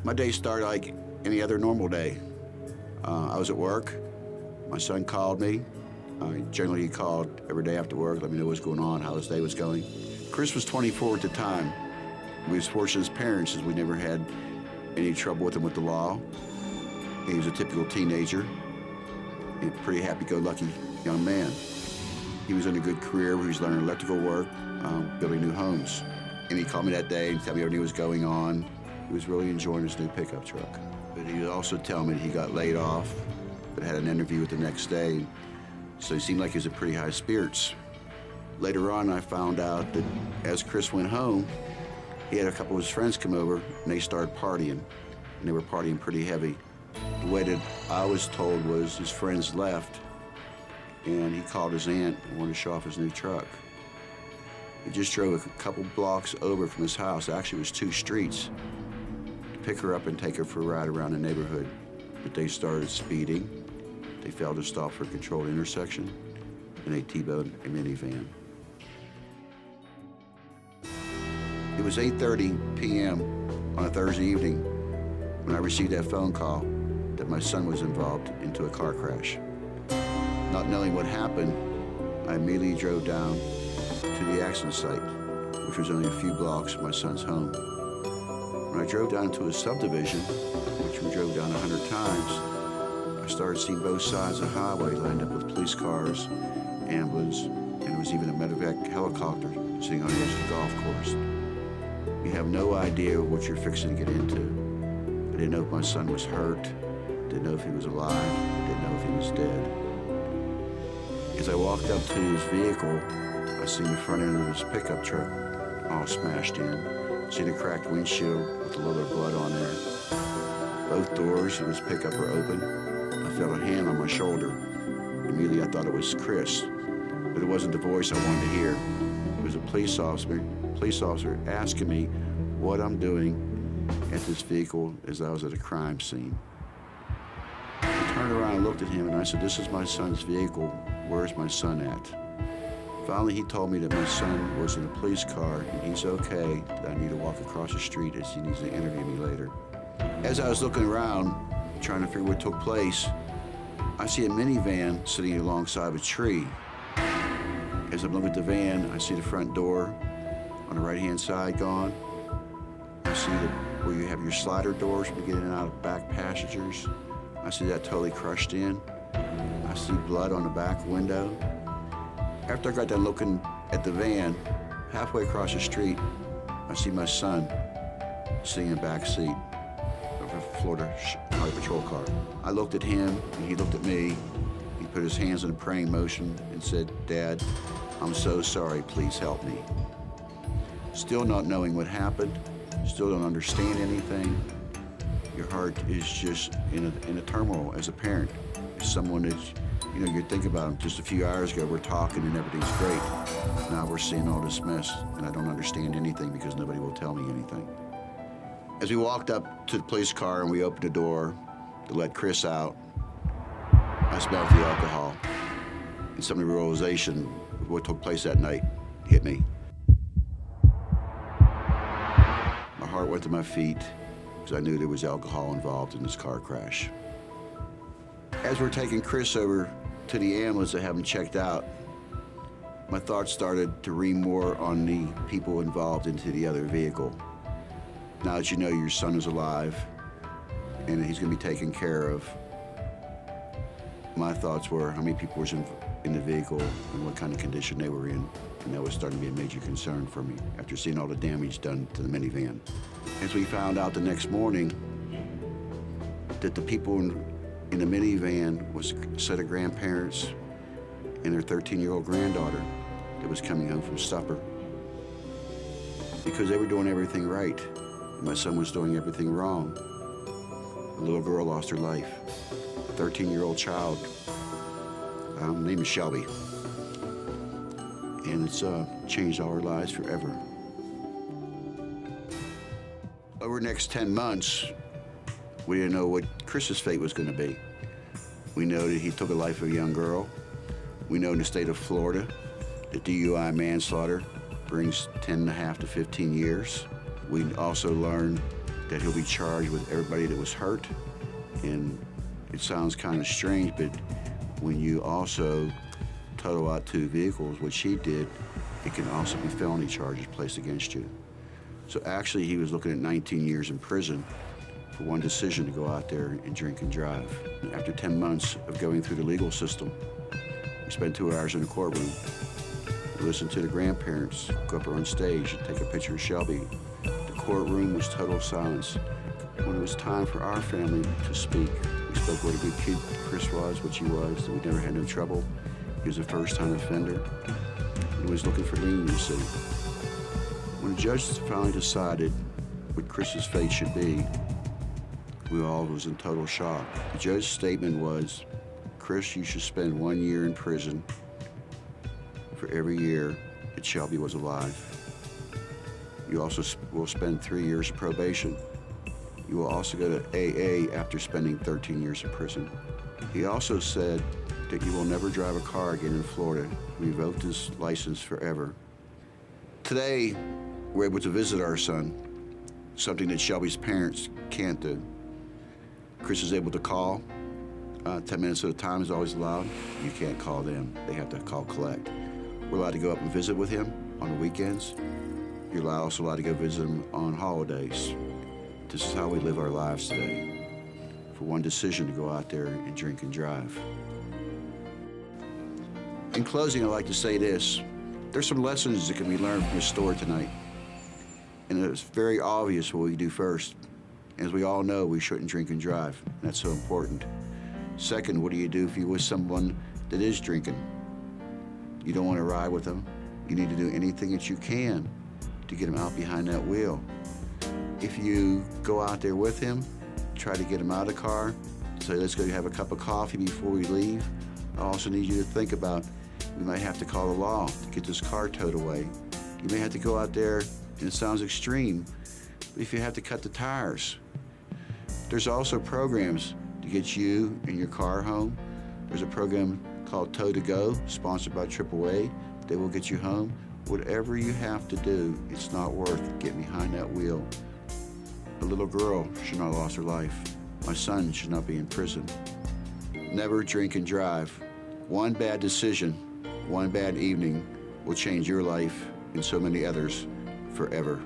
My day started like any other normal day. I was at work. My son called me. Generally, he called every day after work, let me know what's going on, how his day was going. Chris was 24 at the time. We was fortunate as parents as we never had any trouble with him with the law. He was a typical teenager, a pretty happy-go-lucky young man. He was in a good career where he was learning electrical work, building new homes. And he called me that day and told me everything was going on. He was really enjoying his new pickup truck. But he would also tell me that he got laid off, but had an interview with the next day. So he seemed like he was in pretty high spirits. Later on, I found out that as Chris went home, he had a couple of his friends come over and they started partying. And they were partying pretty heavy. The way that I was told was his friends left and he called his aunt and wanted to show off his new truck. He just drove a couple blocks over from his house, actually it was 2 streets, to pick her up and take her for a ride around the neighborhood. But they started speeding. They failed to stop for a controlled intersection, and they T-boned a minivan. It was 8:30 p.m. on a Thursday evening when I received that phone call that my son was involved into a car crash. Not knowing what happened, I immediately drove down to the accident site, which was only a few blocks from my son's home. When I drove down to a subdivision, which we drove down 100 times, I started seeing both sides of the highway lined up with police cars, ambulance, and there was even a medevac helicopter sitting on the edge of the golf course. You have no idea what you're fixing to get into. I didn't know if my son was hurt, didn't know if he was alive, didn't know if he was dead. As I walked up to his vehicle, I seen the front end of his pickup truck all smashed in. Seen a cracked windshield with a little blood on there. Both doors of his pickup were open. I felt a hand on my shoulder. Immediately I thought it was Chris, but it wasn't the voice I wanted to hear. It was a police officer asking me what I'm doing at this vehicle as I was at a crime scene. I turned around and looked at him and I said, "This is my son's vehicle. Where's my son at?" Finally, he told me that my son was in a police car and he's okay, that I need to walk across the street as he needs to interview me later. As I was looking around, trying to figure what took place, I see a minivan sitting alongside of a tree. As I'm looking at the van, I see the front door on the right-hand side gone. I see where you have your slider doors to get in and out of back passengers. I see that totally crushed in. I see blood on the back window. After I got done looking at the van, halfway across the street, I see my son sitting in the back seat of a Florida Highway Patrol car. I looked at him, and he looked at me. He put his hands in a praying motion and said, "Dad, I'm so sorry, please help me." Still not knowing what happened, still don't understand anything. Your heart is just in a turmoil as a parent. As someone that, you think about them. Just a few hours ago, we're talking and everything's great. Now we're seeing all this mess, and I don't understand anything because nobody will tell me anything. As we walked up to the police car and we opened the door to let Chris out, I smelled the alcohol. And some of the realization of what took place that night hit me. My heart went to my feet because I knew there was alcohol involved in this car crash. As we're taking Chris over to the ambulance to have him checked out, my thoughts started to ream more on the people involved into the other vehicle. Now that you know your son is alive and he's going to be taken care of, my thoughts were how many people were in the vehicle and what kind of condition they were in. And that was starting to be a major concern for me after seeing all the damage done to the minivan. As we found out the next morning that the people in the minivan was a set of grandparents and their 13-year-old granddaughter that was coming home from supper. Because they were doing everything right, my son was doing everything wrong. A little girl lost her life. A 13-year-old child, name is Shelby. And it's changed our lives forever. Over the next 10 months, we didn't know what Chris's fate was going to be. We know that he took the life of a young girl. We know in the state of Florida that DUI manslaughter brings 10.5 to 15 years. We also learned that he'll be charged with everybody that was hurt. And it sounds kind of strange, but when you also total out 2 vehicles, which he did, it can also be felony charges placed against you. So actually, he was looking at 19 years in prison for one decision to go out there and drink and drive. After 10 months of going through the legal system, we spent 2 hours in the courtroom. We listened to the grandparents go up on stage and take a picture of Shelby. The courtroom was total silence. When it was time for our family to speak, we spoke what a good kid Chris was, which he was, that we never had no trouble. He was a first-time offender. He was looking for leniency. When the judge finally decided what Chris's fate should be, we all was in total shock. The judge's statement was, Chris, you should spend 1 year in prison for every year that Shelby was alive. You also will spend 3 years of probation. You will also go to AA after spending 13 years in prison. He also said that you will never drive a car again in Florida. We revoked his license forever. Today, we're able to visit our son, something that Shelby's parents can't do. Chris is able to call. 10 minutes at a time is always allowed. You can't call them. They have to call collect. We're allowed to go up and visit with him on the weekends. You're also allowed to go visit him on holidays. This is how we live our lives today. For one decision to go out there and drink and drive. In closing, I'd like to say this. There's some lessons that can be learned from this story tonight. And it's very obvious what we do first. As we all know, we shouldn't drink and drive. And that's so important. Second, what do you do if you're with someone that is drinking? You don't want to ride with them. You need to do anything that you can to get him out behind that wheel. If you go out there with him, try to get him out of the car, say, let's go have a cup of coffee before we leave. I also need you to think about, we might have to call the law to get this car towed away. You may have to go out there, and it sounds extreme, but if you have to cut the tires. There's also programs to get you and your car home. There's a program called Tow to Go, sponsored by AAA. They will get you home. Whatever you have to do, it's not worth getting behind that wheel. A little girl should not have lost her life. My son should not be in prison. Never drink and drive. One bad decision, one bad evening will change your life and so many others forever.